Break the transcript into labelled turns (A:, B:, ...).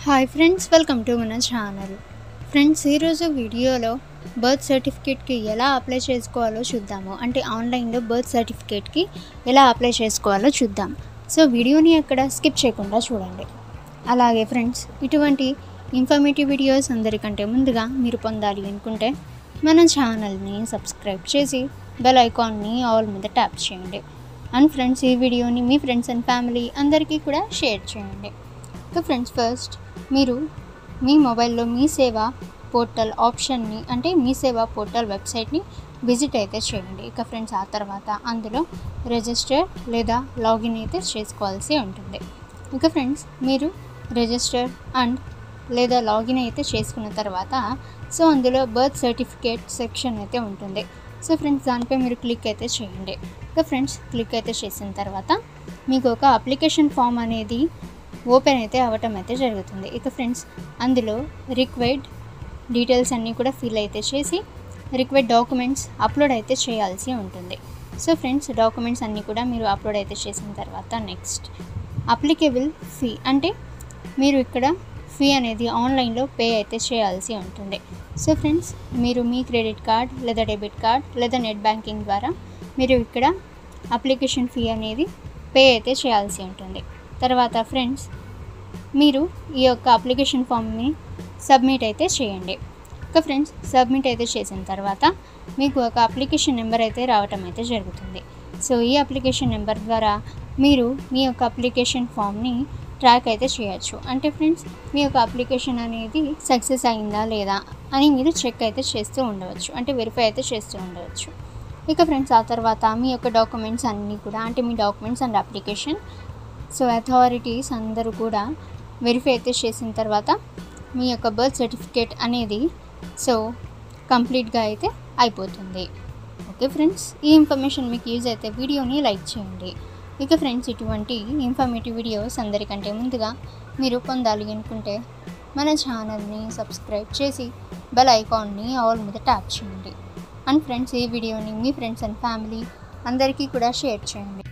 A: Hi friends, welcome to మన channel. Friends, ఈరోజు వీడియోలో బర్త్ సర్టిఫికేట్కి ఎలా అప్లై చేసుకోవాలో చూద్దాము. అంటే ఆన్లైన్లో బర్త్ సర్టిఫికేట్కి ఎలా అప్లై చేసుకోవాలో చూద్దాం. సో వీడియోని ఎక్కడ స్కిప్ చేయకుండా చూడండి. అలాగే ఫ్రెండ్స్, ఇటువంటి ఇన్ఫర్మేటివ్ వీడియోస్ అందరికంటే ముందుగా మీరు పొందాలి అనుకుంటే మన ఛానల్ని సబ్స్క్రైబ్ చేసి బెల్ ఐకాన్ని ఆల్ మీద ట్యాప్ చేయండి. అండ్ ఫ్రెండ్స్, ఈ వీడియోని మీ ఫ్రెండ్స్ అండ్ ఫ్యామిలీ అందరికీ కూడా షేర్ చేయండి. సో ఫ్రెండ్స్, ఫస్ట్ మీరు మీ మొబైల్లో మీ సేవా పోర్టల్ ఆప్షన్ని అంటే మీ సేవా పోర్టల్ వెబ్సైట్ని విజిట్ అయితే చేయండి. ఇక ఫ్రెండ్స్, ఆ తర్వాత అందులో రిజిస్టర్ లేదా లాగిన్ అయితే చేసుకోవాల్సి ఉంటుంది. ఇక ఫ్రెండ్స్, మీరు రిజిస్టర్ అండ్ లేదా లాగిన్ అయితే చేసుకున్న తర్వాత సో అందులో బర్త్ సర్టిఫికేట్ సెక్షన్ అయితే ఉంటుంది. సో ఫ్రెండ్స్, దానిపై మీరు క్లిక్ అయితే చేయండి. ఇక ఫ్రెండ్స్, క్లిక్ అయితే చేసిన తర్వాత మీకు ఒక అప్లికేషన్ ఫామ్ అనేది ఓపెన్ అయితే అవ్వటం అయితే జరుగుతుంది. ఇక ఫ్రెండ్స్, అందులో రిక్వైర్డ్ డీటెయిల్స్ అన్నీ కూడా ఫిల్ అయితే చేసి రిక్వైర్డ్ డాక్యుమెంట్స్ అప్లోడ్ అయితే చేయాల్సి ఉంటుంది. సో ఫ్రెండ్స్, డాక్యుమెంట్స్ అన్నీ కూడా మీరు అప్లోడ్ అయితే చేసిన తర్వాత నెక్స్ట్ అప్లికేబుల్ ఫీ అంటే మీరు ఇక్కడ ఫీ అనేది ఆన్లైన్లో పే అయితే చేయాల్సి ఉంటుంది. సో ఫ్రెండ్స్, మీరు మీ క్రెడిట్ కార్డ్ లేదా డెబిట్ కార్డ్ లేదా నెట్ బ్యాంకింగ్ ద్వారా మీరు ఇక్కడ అప్లికేషన్ ఫీ అనేది పే అయితే చేయాల్సి ఉంటుంది. తర్వాత ఫ్రెండ్స్, మీరు ఈ యొక్క అప్లికేషన్ ఫామ్ని సబ్మిట్ అయితే చేయండి. ఇక ఫ్రెండ్స్, సబ్మిట్ అయితే చేసిన తర్వాత మీకు ఒక అప్లికేషన్ నెంబర్ అయితే రావటం అయితే జరుగుతుంది. సో ఈ అప్లికేషన్ నెంబర్ ద్వారా మీరు మీ యొక్క అప్లికేషన్ ఫామ్ని ట్రాక్ అయితే చేయొచ్చు. అంటే ఫ్రెండ్స్, మీ యొక్క అప్లికేషన్ అనేది సక్సెస్ అయిందా లేదా అని మీరు చెక్ అయితే చేస్తూ ఉండవచ్చు, అంటే వెరిఫై అయితే చేస్తూ ఉండవచ్చు. ఇక ఫ్రెండ్స్, ఆ తర్వాత మీ యొక్క డాక్యుమెంట్స్ అన్నీ కూడా అంటే మీ documents and application so authorities అందరూ కూడా వెరిఫై అయితే చేసిన తర్వాత మీ యొక్క బర్త్ సర్టిఫికేట్ అనేది సో కంప్లీట్గా అయితే అయిపోతుంది. ఓకే ఫ్రెండ్స్, ఈ ఇన్ఫర్మేషన్ మీకు యూజ్ అయితే వీడియోని లైక్ చేయండి. ఇక ఫ్రెండ్స్, ఇటువంటి ఇన్ఫర్మేటివ్ వీడియోస్ అందరికంటే ముందుగా మీరు పొందాలి అనుకుంటే మన ఛానల్ని సబ్స్క్రైబ్ చేసి బెల్ ఐకాన్ని ఆల్ మీద ట్యాప్ చేయండి. అండ్ ఫ్రెండ్స్, ఈ వీడియోని మీ ఫ్రెండ్స్ అండ్ ఫ్యామిలీ అందరికీ కూడా షేర్ చేయండి.